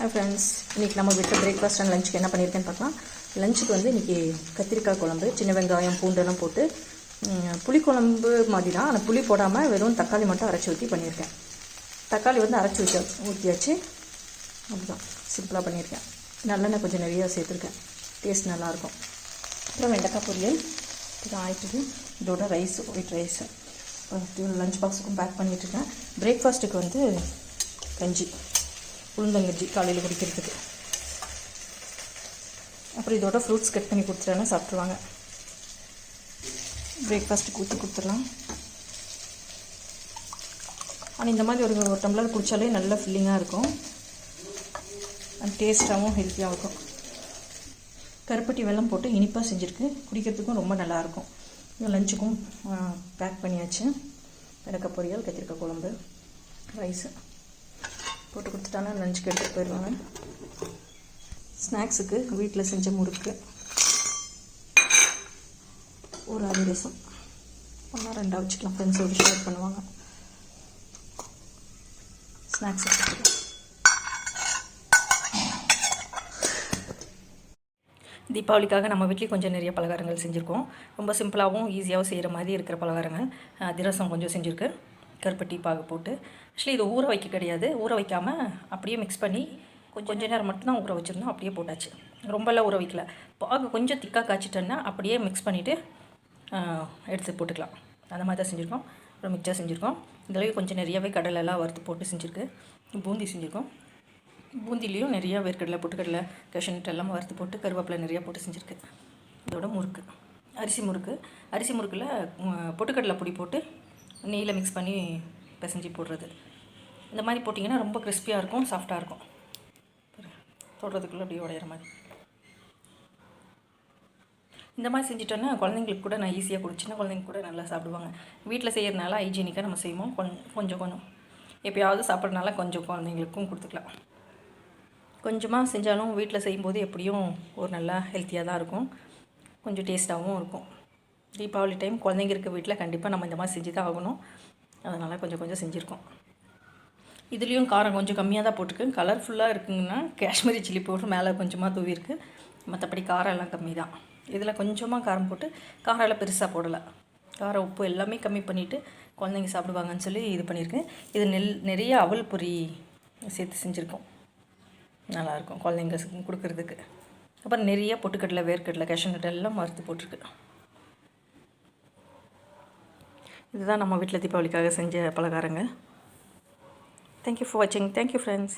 Hi friends, இன்றைக்கி நம்ம வீட்டில் பிரேக்ஃபாஸ்ட் அண்ட் லஞ்சுக்கு என்ன பண்ணியிருக்கேன்னு பார்க்கலாம். லஞ்சுக்கு வந்து இன்றைக்கி கத்திரிக்காய் குழம்பு, சின்ன வெங்காயம் பூண்டெல்லாம் போட்டு புளிக்குழம்பு மாதிரி தான். ஆனால் புளி போடாமல் வெறும் தக்காளி மட்டும் அரைச்சி ஊற்றி பண்ணியிருக்கேன். தக்காளி வந்து அரைச்சி ஊற்றியாச்சு. அப்படிதான் சிம்பிளாக பண்ணியிருக்கேன். நல்லெண்ணெய் கொஞ்சம் நிறையா சேர்த்துருக்கேன், டேஸ்ட் நல்லாயிருக்கும். அப்புறம் வெண்டைக்காய் பொரியல் இது ஆயிட்டுது. இதோட ரைஸ், ஒயிட் ரைஸு லஞ்ச் பாக்ஸுக்கும் பேக் பண்ணிகிட்ருக்கேன். பிரேக்ஃபாஸ்ட்டுக்கு வந்து கஞ்சி, உளுந்தங்கஞ்சி காலையில் குடிக்கிறதுக்கு. அப்புறம் இதோட ஃப்ரூட்ஸ் கட் பண்ணி கொடுத்துட்டேன்னா சாப்பிட்ருவாங்க. பிரேக்ஃபாஸ்ட்டுக்கு ஊற்றி கொடுத்துடலாம். ஆனால் இந்த மாதிரி ஒரு டம்ளர் குடித்தாலே நல்ல ஃபில்லிங்காக இருக்கும், அண்ட் டேஸ்ட்டாகவும் ஹெல்த்தியாகவும் இருக்கும். கருப்பட்டி வெல்லம் போட்டு இனிப்பாக செஞ்சுருக்கு, குடிக்கிறதுக்கும் ரொம்ப நல்லாயிருக்கும். லஞ்சுக்கும் பேக் பண்ணியாச்சு. வெண்டைக்காய் பொரியல், கத்திரிக்காய் குழம்பு, ரைஸு போட்டு கொடுத்துட்டாங்கன்னா லஞ்சுக்கு எடுத்துகிட்டு போயிடுவாங்க. ஸ்நாக்ஸுக்கு வீட்டில் செஞ்ச முறுக்கு, ஒரு அதிரசம், ஒன்றா ரெண்டாக வச்சுக்கலாம். ஃப்ரெண்ட்ஸோடு ஷேர் பண்ணுவாங்க. ஸ்நாக்ஸ் தீபாவளிக்காக நம்ம வீட்லேயும் கொஞ்சம் நிறைய பலகாரங்கள் செஞ்சுருக்கோம். ரொம்ப சிம்பிளாகவும் ஈஸியாகவும் செய்கிற மாதிரி இருக்கிற பலகாரங்கள். அதிரசம் கொஞ்சம் செஞ்சுருக்கு, கருப்பட்டி பாகு போட்டு. ஆக்சுவலி இது ஊற வைக்க கிடையாது, ஊற வைக்காமல் அப்படியே மிக்ஸ் பண்ணி கொஞ்ச நேரம் மட்டும்தான் ஊற வச்சுருந்தோம். அப்படியே போட்டாச்சு, ரொம்பலாம் ஊற வைக்கல. பாகு கொஞ்சம் திக்காக காய்ச்சிட்டோன்னா அப்படியே மிக்ஸ் பண்ணிவிட்டு எடுத்து போட்டுக்கலாம். அந்த மாதிரி தான் செஞ்சுருக்கோம். அப்புறம் மிக்சர் செஞ்சுருக்கோம். இதில் கொஞ்சம் நிறையாவே கடலெல்லாம் வறுத்து போட்டு செஞ்சுருக்கு. பூந்தி செஞ்சுருக்கோம். பூந்திலையும் நிறையா வேர்க்கடலை, பொட்டுக்கடலை, கேஷ்யூநட் எல்லாம் வறுத்து போட்டு கருவேப்பிலை நிறையா போட்டு செஞ்சுருக்கு. இதோட முறுக்கு, அரிசி முறுக்கு. அரிசி முறுக்கில் பொட்டுக்கடலை பொடி போட்டு நெய்யில் மிக்ஸ் பண்ணி பிசைஞ்சு போடுறது. இந்த மாதிரி போட்டிங்கன்னா ரொம்ப கிறிஸ்பியாக இருக்கும், சாஃப்டாக இருக்கும். தொடுறதுக்குள்ளே அப்படியே உடையிற மாதிரி. இந்த மாதிரி செஞ்சிட்டோன்னா குழந்தைங்களுக்கு கூட நான் ஈஸியாக சின்ன குழந்தைங்க கூட நல்லா சாப்பிடுவாங்க. வீட்டில் செய்கிறதுனால ஹைஜீனிக்காக நம்ம செய்வோம். கொஞ்சம் எப்போயாவது சாப்பிட்றதுனால கொஞ்சம் குழந்தைங்களுக்கும் கொடுத்துக்கலாம். கொஞ்சமாக செஞ்சாலும் வீட்டில் செய்யும்போது எப்படியும் ஒரு நல்லா ஹெல்த்தியாக தான் இருக்கும், கொஞ்சம் டேஸ்ட்டாகவும் இருக்கும். தீபாவளி டைம் குழந்தைங்க இருக்க வீட்டில் கண்டிப்பாக நம்ம இந்த மாதிரி செஞ்சு தான் ஆகணும். அதனால் கொஞ்சம் செஞ்சுருக்கோம். இதுலேயும் காரம் கொஞ்சம் கம்மியாக தான் போட்டிருக்கு. கலர்ஃபுல்லாக இருக்குங்கன்னா காஷ்மீரி சில்லி பவுடர் மேலே கொஞ்சமாக தூவிருக்கு. மற்றபடி காரம் எல்லாம் கம்மி தான். இதில் கொஞ்சமாக காரம் போட்டு, காரம் எல்லாம் பெருசாக போடலை. காரம் உப்பு எல்லாமே கம்மி பண்ணிவிட்டு குழந்தைங்க சாப்பிடுவாங்கன்னு சொல்லி இது பண்ணியிருக்கேன். இது நிறைய அவல் பொரி சேர்த்து செஞ்சுருக்கோம், நல்லாயிருக்கும் குழந்தைங்க கொடுக்குறதுக்கு. அப்புறம் நிறைய பொட்டுக்கடலை, வேர்க்கடலை, கேஷ்யூநட் எல்லாம் வறுத்து போட்டிருக்கு. இதுதான் நம்ம வீட்டில் தீபாவளிக்காக செஞ்ச பலகாரங்கள். தேங்க்யூ ஃபார் வாட்சிங். Thank you friends.